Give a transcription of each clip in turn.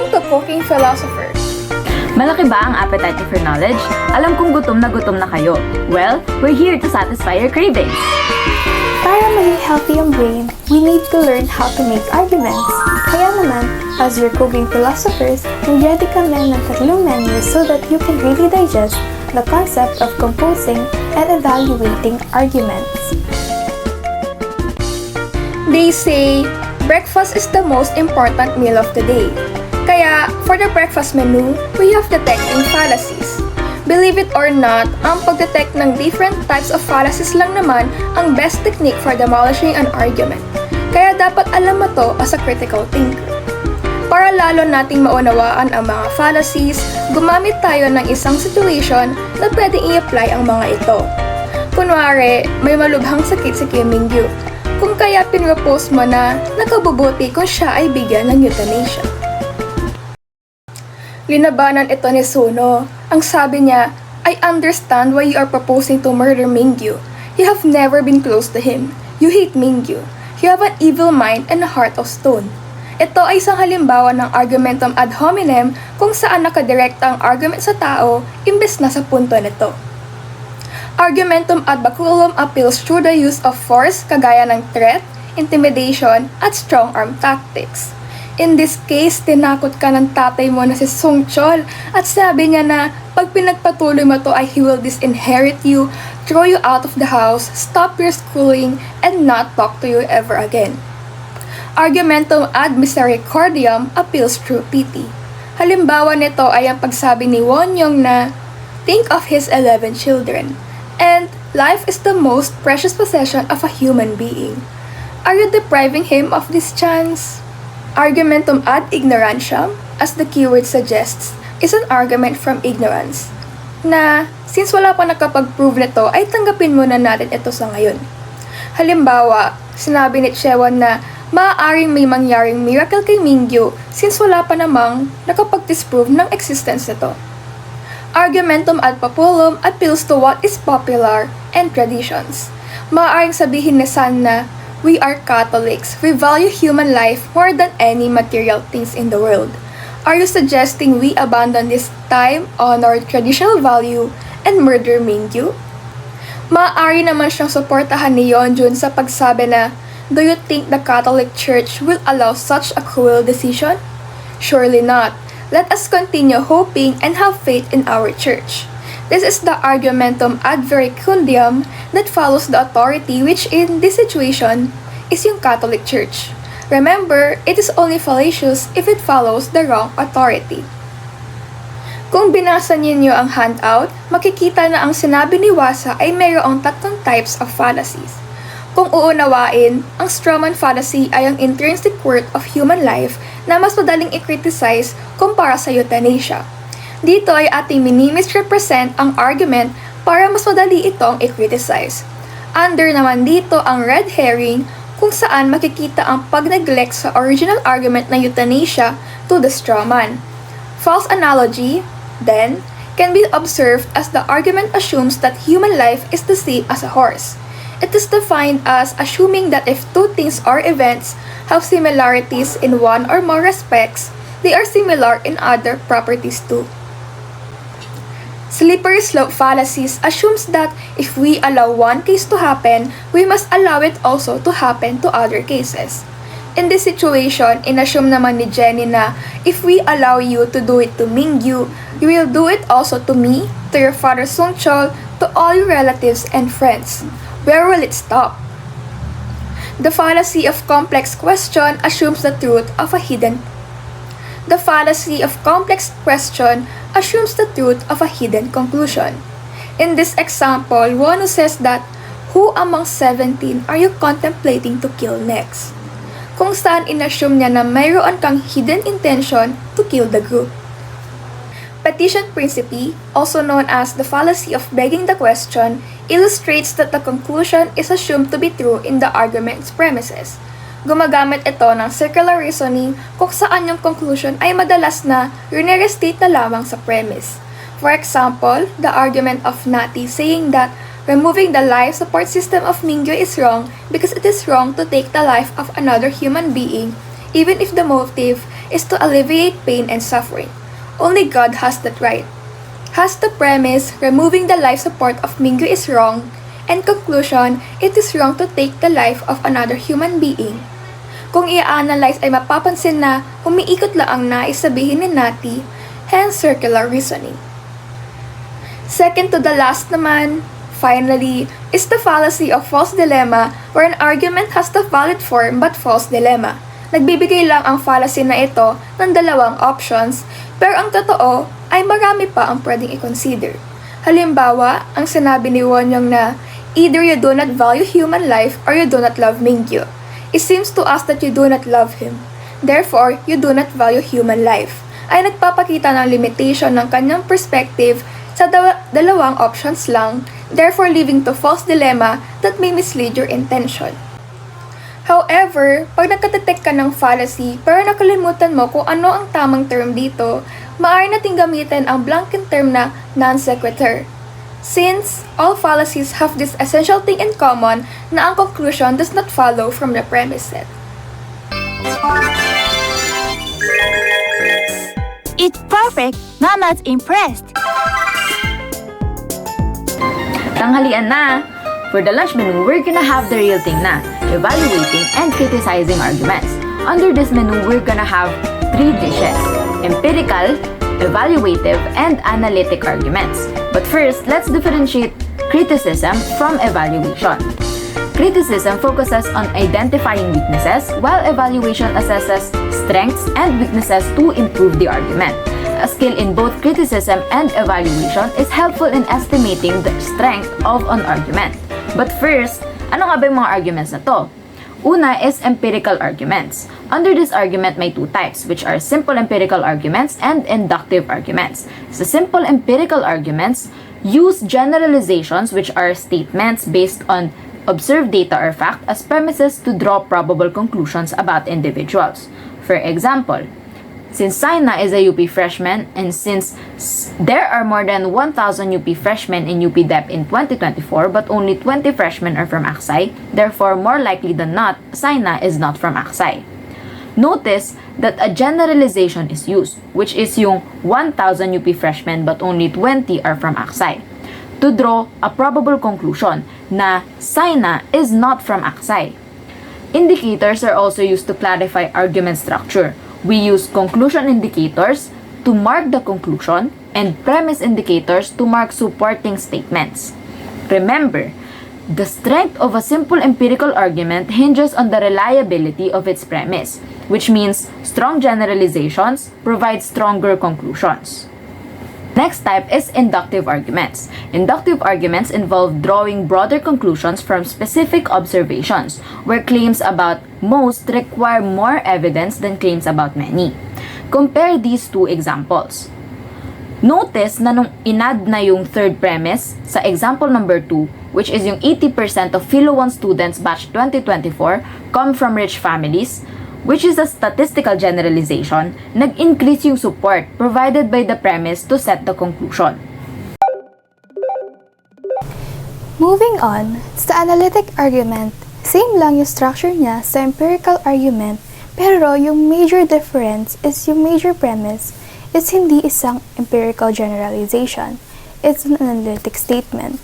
Welcome to Cooking Philosopher. Malaki ba ang appetite for knowledge? Alam kong gutom na kayo. Well, we're here to satisfy your cravings. Para maging healthy ang brain, we need to learn how to make arguments. Kaya naman, as your cooking philosophers, mag-ready kami ng 3 menus so that you can really digest the concept of composing and evaluating arguments. They say, breakfast is the most important meal of the day. Kaya, for the breakfast menu, we have detecting fallacies. Believe it or not, ang pagdetect ng different types of fallacies lang naman ang best technique for demolishing an argument. Kaya dapat alam mo to as a critical thinker. Para lalo nating maunawaan ang mga fallacies, gumamit tayo ng isang situation na pwedeng i-apply ang mga ito. Kunwari, may malubhang sakit si Kim Mingyu. Kung kaya pinropose mo na nakabubuti kung siya ay bigyan ng euthanasia. Linabanan ito ni Suno. Ang sabi niya, I understand why you are proposing to murder Mingyu. You have never been close to him. You hate Mingyu. You have an evil mind and a heart of stone. Ito ay isang halimbawa ng argumentum ad hominem kung saan nakadirekta ang argument sa tao imbes na sa punto nito. Argumentum ad baculum appeals through the use of force kagaya ng threat, intimidation, at strong arm tactics. In this case, tinakot ka ng tatay mo na si Sung Chol at sabi niya na pag pinagpatuloy mo to ay he will disinherit you, throw you out of the house, stop your schooling, and not talk to you ever again. Argumentum ad misericordiam appeals through pity. Halimbawa nito ay ang pagsabi ni Won Young na, think of his 11 children. And life is the most precious possession of a human being. Are you depriving him of this chance? Argumentum ad ignorantiam, as the keyword suggests, is an argument from ignorance. Na, since wala pa nakapag-prove nito, ay tanggapin muna natin ito sa ngayon. Halimbawa, sinabi ni Chewon na maaaring may mangyaring miracle kay Mingyu since wala pa namang nakapag-disprove ng existence nito. Argumentum ad populum appeals to what is popular and traditions. Maaaring sabihin ni San na, we are Catholics, we value human life more than any material things in the world. Are you suggesting we abandon this time, honor, traditional value, and murder Mingyu? Maaari naman siyang suportahan ni Yeonjun sa pagsabi na, do you think the Catholic Church will allow such a cruel decision? Surely not. Let us continue hoping and have faith in our church. This is the argumentum ad verecundiam that follows the authority which in this situation is yung Catholic Church. Remember, it is only fallacious if it follows the wrong authority. Kung binasa ninyo ang handout, makikita na ang sinabi ni Wasa ay mayroong 3 types of fallacies. Kung uunawain, ang strawman fallacy ay ang intrinsic worth of human life na mas madaling i-criticize kumpara sa euthanasia. Dito ay ating mini-misrepresent ang argument para mas madali itong i-criticize. Under naman dito ang red herring kung saan makikita ang pag-neglect sa original argument na euthanasia to the strawman. False analogy, then, can be observed as the argument assumes that human life is the same as a horse. It is defined as assuming that if 2 things or events have similarities in one or more respects, they are similar in other properties too. Slippery slope fallacies assumes that if we allow one case to happen, we must allow it also to happen to other cases. In this situation, inassume naman ni Jenny na if we allow you to do it to Mingyu, you will do it also to me, to your father Sung Chol, to all your relatives and friends. Where will it stop? The fallacy of complex question assumes the truth of a hidden. The fallacy of complex question assumes the truth of a hidden conclusion. In this example, one who says that, who among 17 are you contemplating to kill next? Kung saan inassume niya na mayroon kang hidden intention to kill the group. Petition principe, also known as the fallacy of begging the question, illustrates that the conclusion is assumed to be true in the argument's premises. Gumagamit ito ng circular reasoning kung saan yung conclusion ay madalas na re-restate na lamang sa premise. For example, the argument of Nati saying that removing the life support system of Mingyu is wrong because it is wrong to take the life of another human being even if the motive is to alleviate pain and suffering. Only God has that right. Has the premise, removing the life support of Mingyu is wrong, and conclusion, it is wrong to take the life of another human being. Kung i-analyze ay mapapansin na umiikot lang ang nais sabihin ni Natty, hence circular reasoning. Second to the last naman, finally, is the fallacy of false dilemma where an argument has the valid form but false dilemma. Nagbibigay lang ang fallacy na ito ng dalawang options, pero ang totoo ay marami pa ang pwedeng i-consider. Halimbawa, ang sinabi ni Wonyong na, either you do not value human life or you do not love Mingyu. It seems to us that you do not love him. Therefore, you do not value human life. Ay nagpapakita ng limitation ng kanyang perspective sa dalawang options lang, therefore leading to false dilemma that may mislead your intention. However, pag nakadetect ka ng fallacy pero nakalimutan mo kung ano ang tamang term dito, maaari nating gamitin ang blanket term na non sequitur. Since all fallacies have this essential thing in common na ang conclusion does not follow from the premise set. It's perfect! Mama's impressed! Tanghalian na! For the lunch menu, we're gonna have the real thing na, evaluating and criticizing arguments. Under this menu, we're gonna have 3 dishes, empirical, evaluative, and analytic arguments. But first, let's differentiate criticism from evaluation. Criticism focuses on identifying weaknesses, while evaluation assesses strengths and weaknesses to improve the argument. A skill in both criticism and evaluation is helpful in estimating the strength of an argument. But first, ano nga ba yung mga arguments na to? Una is empirical arguments. Under this argument, may 2 types, which are simple empirical arguments and inductive arguments. Sa simple empirical arguments, use generalizations, which are statements based on observed data or fact, as premises to draw probable conclusions about individuals. For example, since Saina is a UP freshman and since there are more than 1,000 UP freshmen in UPDEPPO in 2024 but only 20 freshmen are from Aksai, therefore more likely than not, Saina is not from Aksai. Notice that a generalization is used, which is yung 1,000 UP freshmen but only 20 are from Aksai, to draw a probable conclusion na Saina is not from Aksai. Indicators are also used to clarify argument structure. We use conclusion indicators to mark the conclusion and premise indicators to mark supporting statements. Remember, the strength of a simple empirical argument hinges on the reliability of its premise, which means strong generalizations provide stronger conclusions. Next type is inductive arguments. Inductive arguments involve drawing broader conclusions from specific observations, where claims about most require more evidence than claims about many. Compare these 2 examples. Notice na nung inad na yung third premise sa example number 2, which is yung 80% of PHILO 1 students batch 2024 come from rich families, which is a statistical generalization, nag-increase yung support provided by the premise to set the conclusion. Moving on, sa analytic argument, same lang yung structure niya sa empirical argument, pero yung major difference is yung major premise is hindi isang empirical generalization, it's an analytic statement.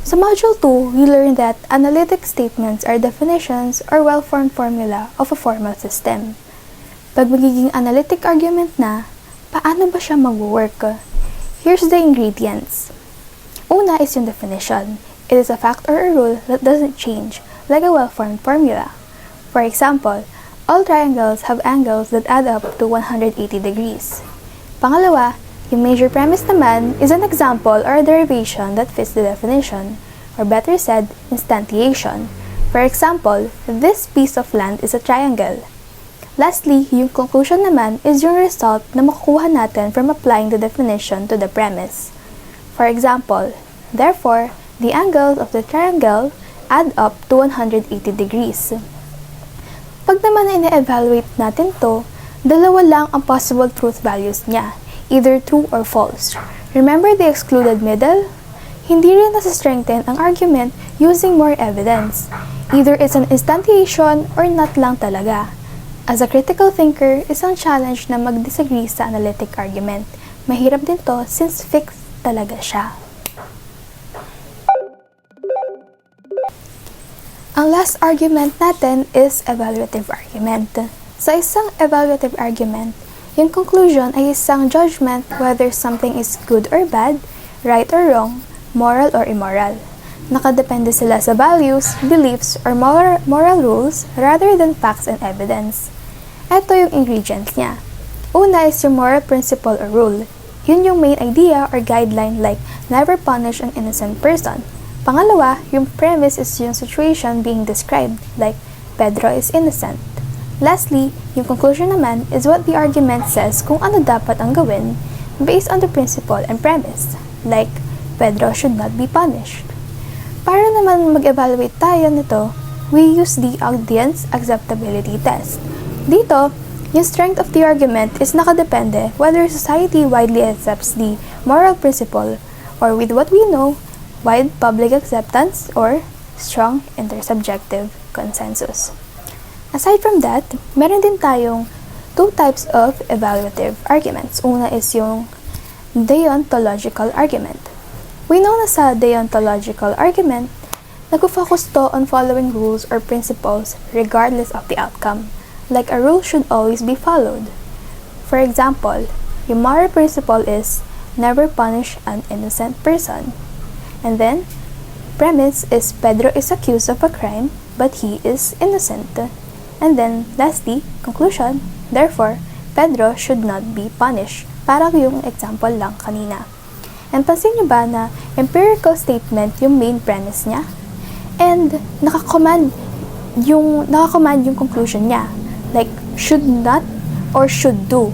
Sa Module 2, we learned that analytic statements are definitions or well-formed formula of a formal system. Pag magiging analytic argument na, paano ba siya mag-work? Here's the ingredients. Una is yung definition. It is a fact or a rule that doesn't change, like a well-formed formula. For example, all triangles have angles that add up to 180 degrees. Pangalawa, yung major premise naman is an example or a derivation that fits the definition, or better said, instantiation. For example, this piece of land is a triangle. Lastly, yung conclusion naman is yung result na makukuha natin from applying the definition to the premise. For example, therefore, the angles of the triangle add up to 180 degrees. Pag naman ina-evaluate natin to, dalawa lang ang possible truth values niya, either true or false. Remember the excluded middle? Hindi rin nasa-strengthen ang argument using more evidence. Either it's an instantiation or not lang talaga. As a critical thinker, isang challenge na mag-disagree sa analytic argument. Mahirap din to since fixed talaga siya. Ang last argument natin is evaluative argument. Sa isang evaluative argument, yung conclusion ay isang judgment whether something is good or bad, right or wrong, moral or immoral. Nakadepende sila sa values, beliefs, or moral rules rather than facts and evidence. Ito yung ingredients niya. Una is yung moral principle or rule. Yun yung main idea or guideline like never punish an innocent person. Pangalawa, yung premise is yung situation being described like Pedro is innocent. Lastly, yung conclusion naman is what the argument says kung ano dapat ang gawin based on the principle and premise like Pedro should not be punished. Para naman mag-evaluate tayo nito, we use the audience acceptability test. Dito, yung strength of the argument is nakadepende whether society widely accepts the moral principle or with what we know, wide public acceptance or strong intersubjective consensus. Aside from that, meron din tayong two types of evaluative arguments. Una is yung deontological argument. We know na sa deontological argument, nag-focus to on following rules or principles regardless of the outcome. Like a rule should always be followed. For example, yung moral principle is never punish an innocent person. And then, premise is Pedro is accused of a crime but he is innocent. And then, lastly, conclusion, therefore, Pedro should not be punished. Parang yung example lang kanina. And pansin nyo ba na empirical statement yung main premise niya? And nakakommand yung conclusion niya. Like, should not or should do.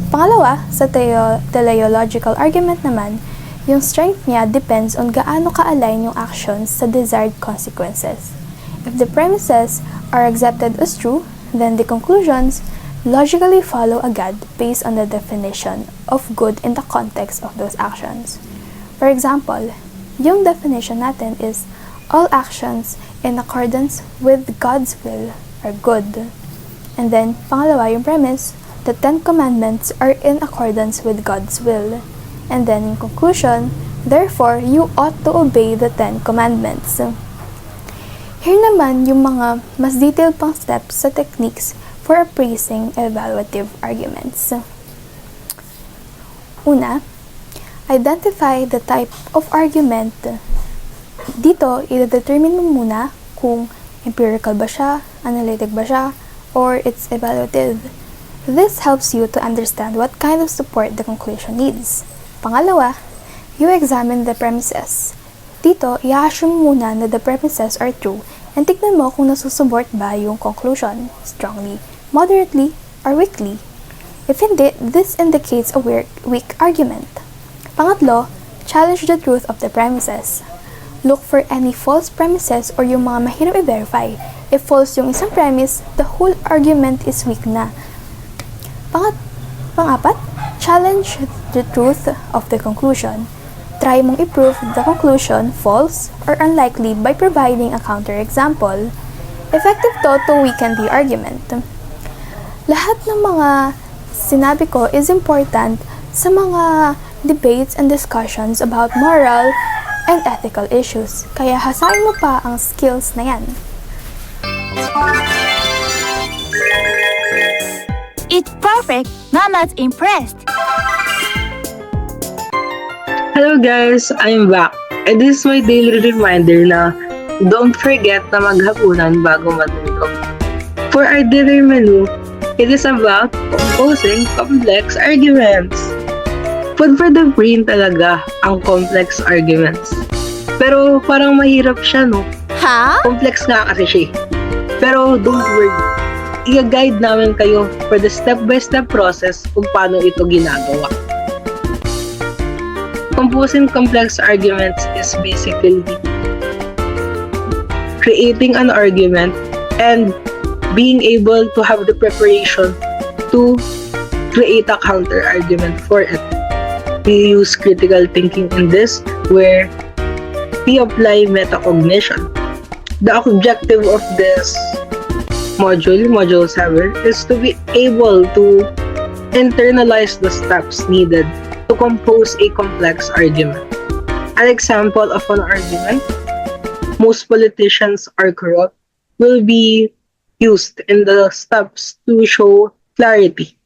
Pangalawa, sa teleological argument naman, yung strength niya depends on gaano ka-align yung actions sa desired consequences. If the premises are accepted as true, then the conclusions logically follow agad based on the definition of good in the context of those actions. For example, yung definition natin is all actions in accordance with God's will are good. And then, pangalawa yung premise, the 10 commandments are in accordance with God's will. And then, in conclusion, therefore, you ought to obey the 10 commandments. Here naman yung mga mas detailed pang steps sa techniques for appraising evaluative arguments. Una, identify the type of argument. Dito, i-determine mo muna kung empirical ba siya, analytic ba siya, or it's evaluative. This helps you to understand what kind of support the conclusion needs. Pangalawa, you examine the premises. Dito, i-assume muna na the premises are true and tignan mo kung nasusuport ba yung conclusion strongly, moderately, or weakly. If hindi, this indicates a weak argument. Pangatlo, challenge the truth of the premises. Look for any false premises or yung mga mahirap i-verify. If false yung isang premise, the whole argument is weak na. Pangapat, challenge the truth of the conclusion. Try mong i-prove the conclusion false or unlikely by providing a counterexample. Effective to weaken the argument. Lahat ng mga sinabi ko is important sa mga debates and discussions about moral and ethical issues. Kaya hasain mo pa ang skills na yan. It's perfect. Mama's impressed. Hello guys, I'm back. And this is my daily reminder na don't forget na maghapunan bago matulog. For our dinner menu, it is about composing complex arguments. Food for the brain talaga ang complex arguments. Pero parang mahirap siya, no? Ha? Complex nga kasi siya. Pero don't worry. I-guide namin kayo for the step-by-step process kung paano ito ginagawa. Composing complex arguments is basically creating an argument and being able to have the preparation to create a counter-argument for it. We use critical thinking in this, where we apply metacognition. The objective of this module 7, is to be able to internalize the steps needed to compose a complex argument. An example of an argument, most politicians are corrupt, will be used in the steps to show clarity.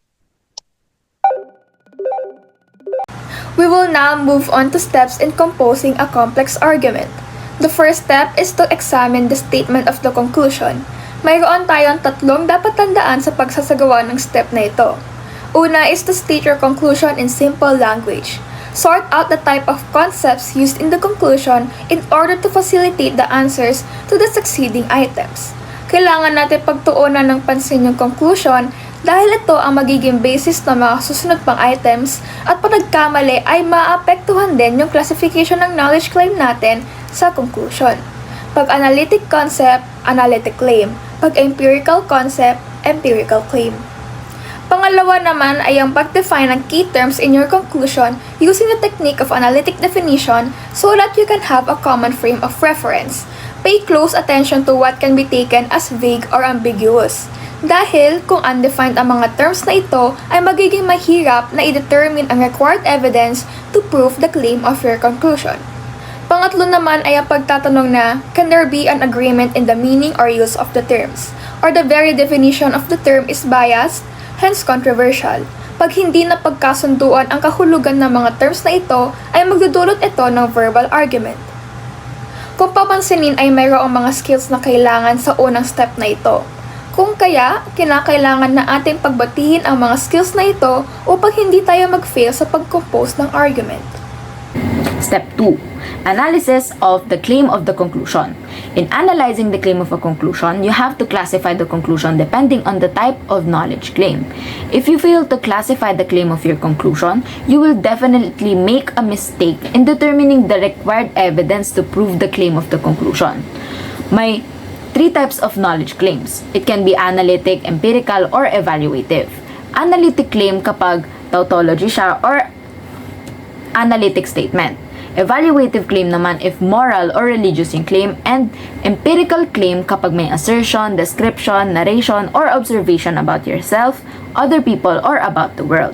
We will now move on to steps in composing a complex argument. The first step is to examine the statement of the conclusion. Mayroon tayong tatlong dapat tandaan sa pagsasagawa ng step na ito. Una is to state your conclusion in simple language. Sort out the type of concepts used in the conclusion in order to facilitate the answers to the succeeding items. Kailangan natin pagtuunan ng pansin yung conclusion dahil ito ang magiging basis ng mga susunod pang items at pag nagkamali ay maapektuhan din yung classification ng knowledge claim natin sa conclusion. Pag analytic concept, analytic claim. Pag empirical concept, empirical claim. Pangalawa naman ay ang pag-define ng key terms in your conclusion using the technique of analytic definition so that you can have a common frame of reference. Pay close attention to what can be taken as vague or ambiguous. Dahil kung undefined ang mga terms na ito ay magiging mahirap na i-determine ang required evidence to prove the claim of your conclusion. Pangatlo naman ay ang pagtatanong na, can there be an agreement in the meaning or use of the terms? Or the very definition of the term is biased, hence controversial. Pag hindi na pagkasunduan ang kahulugan ng mga terms na ito, ay magdudulot ito ng verbal argument. Kung papansinin ay mayroong mga skills na kailangan sa unang step na ito. Kung kaya, kinakailangan na ating pagbatihin ang mga skills na ito upang hindi tayo mag-fail sa pag-compose ng argument. Step 2. Analysis of the claim of the conclusion. In analyzing the claim of a conclusion, you have to classify the conclusion depending on the type of knowledge claim. If you fail to classify the claim of your conclusion, you will definitely make a mistake in determining the required evidence to prove the claim of the conclusion. May three types of knowledge claims. It can be analytic, empirical, or evaluative. Analytic claim kapag tautology siya or analytic statement. Evaluative claim naman if moral or religious yung claim, and empirical claim kapag may assertion, description, narration, or observation about yourself, other people, or about the world.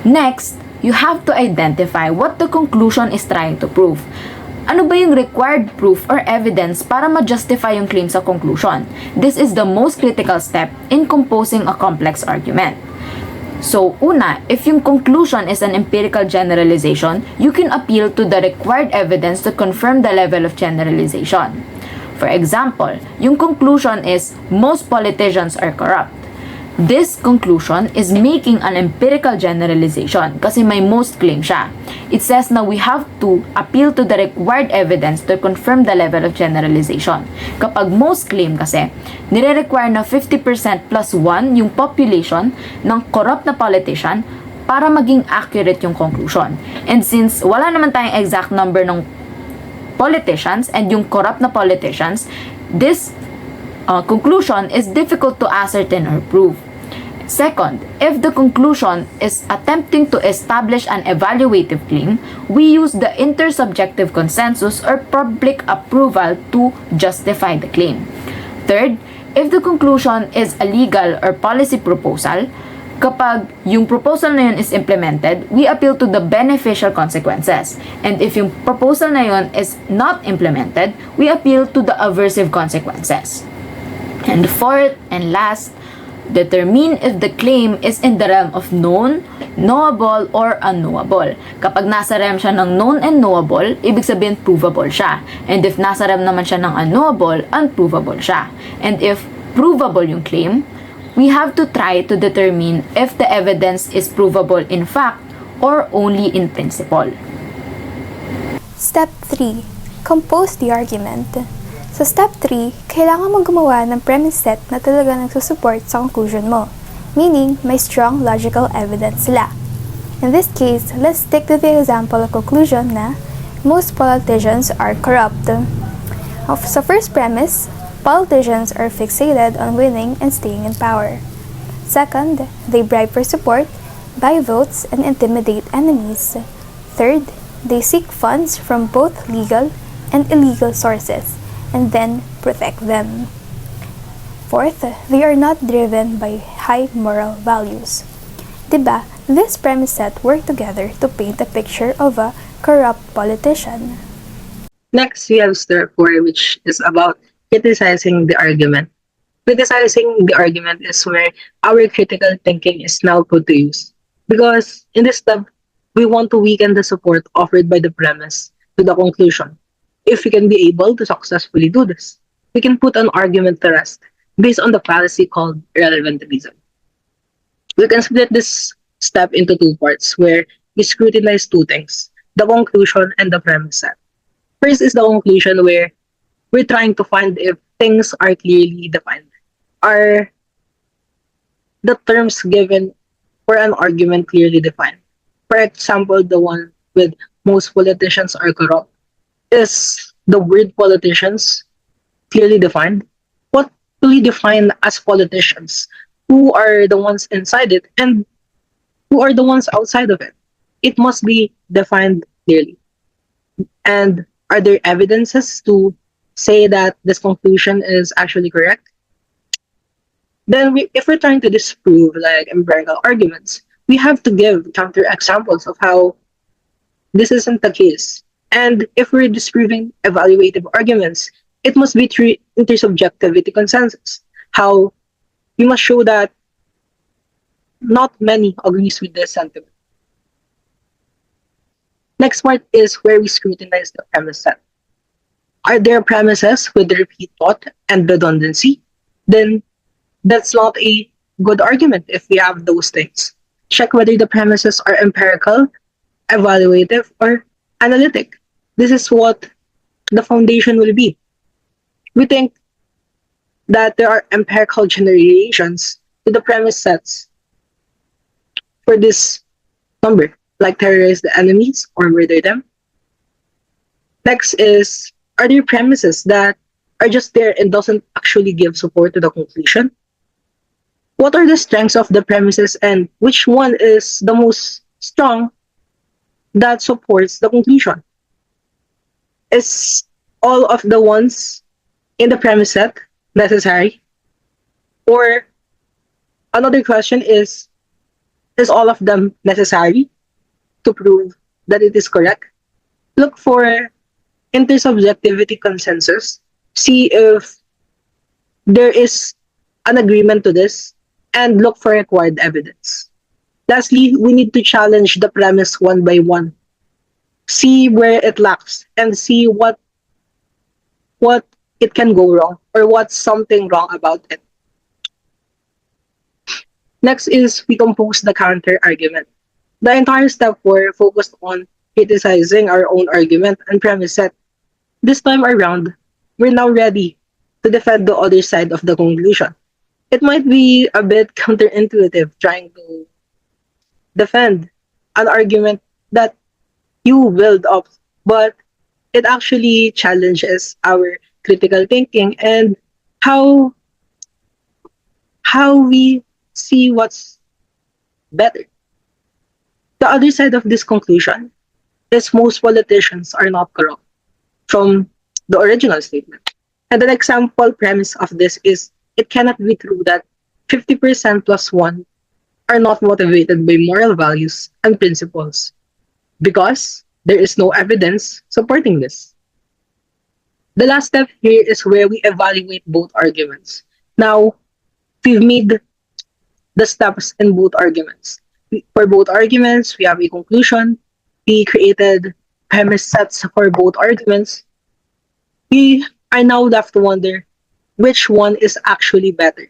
Next, you have to identify what the conclusion is trying to prove. Ano ba yung required proof or evidence para ma-justify yung claim sa conclusion? This is the most critical step in composing a complex argument. So, una, if yung conclusion is an empirical generalization, you can appeal to the required evidence to confirm the level of generalization. For example, yung conclusion is most politicians are corrupt. This conclusion is making an empirical generalization kasi may most claim siya. It says na we have to appeal to the required evidence to confirm the level of generalization. Kapag most claim kasi, nire-require na 50% plus 1 yung population ng corrupt na politician para maging accurate yung conclusion. And since wala naman tayong exact number ng politicians and yung corrupt na politicians, this conclusion is difficult to ascertain or prove. Second, if the conclusion is attempting to establish an evaluative claim, we use the intersubjective consensus or public approval to justify the claim. Third, if the conclusion is a legal or policy proposal, kapag yung proposal na yun is implemented, we appeal to the beneficial consequences. And if yung proposal na yun is not implemented, we appeal to the aversive consequences. And fourth and last, determine if the claim is in the realm of known, knowable, or unknowable. Kapag nasa realm siya ng known and knowable, ibig sabihin provable siya. And if nasa realm naman siya ng unknowable, unprovable siya. And if provable yung claim, we have to try to determine if the evidence is provable in fact or only in principle. Step 3. Compose the argument. Sa step 3, kailangan mo gumawa ng premise set na talaga nagsusupport sa conclusion mo, meaning may strong logical evidence sila. In this case, let's stick to the example of conclusion na most politicians are corrupt. Sa first premise, politicians are fixated on winning and staying in power. Second, they bribe for support, buy votes, and intimidate enemies. Third, they seek funds from both legal and illegal sources, and then protect them. Fourth, they are not driven by high moral values. Diba, this premise set work together to paint a picture of a corrupt politician. Next, we have step 4, which is about criticizing the argument. Criticizing the argument is where our critical thinking is now put to use. Because in this step, we want to weaken the support offered by the premise to the conclusion. If we can be able to successfully do this, we can put an argument to rest based on the fallacy called relativism. We can split this step into two parts where we scrutinize two things, the conclusion and the premise set. First is the conclusion where we're trying to find if things are clearly defined. Are the terms given for an argument clearly defined? For example, the one with most politicians are corrupt. Is the word politicians clearly defined? What do we define as politicians? Who are the ones inside it and who are the ones outside of it? It must be defined clearly. And are there evidences to say that this conclusion is actually correct? Then, if we're trying to disprove like empirical arguments, we have to give counter examples of how this isn't the case. And if we're disproving evaluative arguments, it must be through intersubjectivity consensus. How we must show that not many agrees with this sentiment. Next part is where we scrutinize the premise set. Are there premises with repeat thought and redundancy? Then that's not a good argument if we have those things. Check whether the premises are empirical, evaluative, or analytic. This is what the foundation will be. We think that there are empirical generations to the premise sets for this number, like terrorize the enemies or murder them. Next is, are there premises that are just there and doesn't actually give support to the conclusion? What are the strengths of the premises and which one is the most strong that supports the conclusion? Is all of the ones in the premise set necessary? Or another question is all of them necessary to prove that it is correct? Look for intersubjectivity consensus. See if there is an agreement to this and look for required evidence. Lastly, we need to challenge the premise one by one. See where it lacks and see what it can go wrong or what's something wrong about it. Next is we compose the counter argument. The entire step 4 focused on criticizing our own argument and premise set. This time around, we're now ready to defend the other side of the conclusion. It might be a bit counterintuitive trying to defend an argument that you build up, but it actually challenges our critical thinking and how we see what's better. The other side of this conclusion is most politicians are not corrupt from the original statement. And an example premise of this is it cannot be true that 50% plus 1 are not motivated by moral values and principles because there is no evidence supporting this. The last step here is where we evaluate both arguments. Now, we've made the steps in both arguments. For both arguments, we have a conclusion. We created premise sets for both arguments. We are now left to wonder which one is actually better.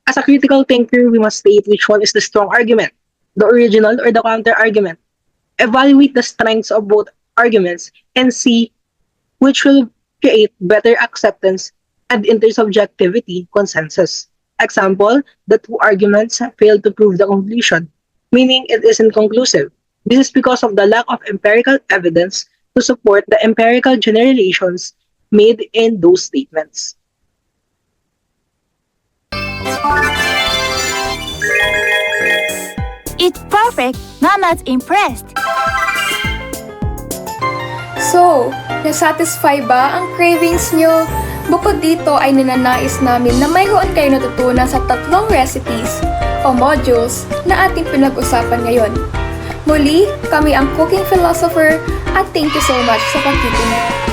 As a critical thinker, we must state which one is the strong argument, the original or the counter argument. Evaluate the strengths of both arguments and see which will create better acceptance and intersubjectivity consensus. Example, the two arguments fail to prove the conclusion, meaning it isn't conclusive. This is because of the lack of empirical evidence to support the empirical generalizations made in those statements. It's perfect. Mama's impressed. So, nasatisfy ba ang cravings nyo Bukod dito ay ninanais namin na mayroon kayo natutunan sa 3 recipes o modules na ating pinag-usapan ngayon. Muli, kami ang Cooking Philosopher at thank you so much sa pagkikinig.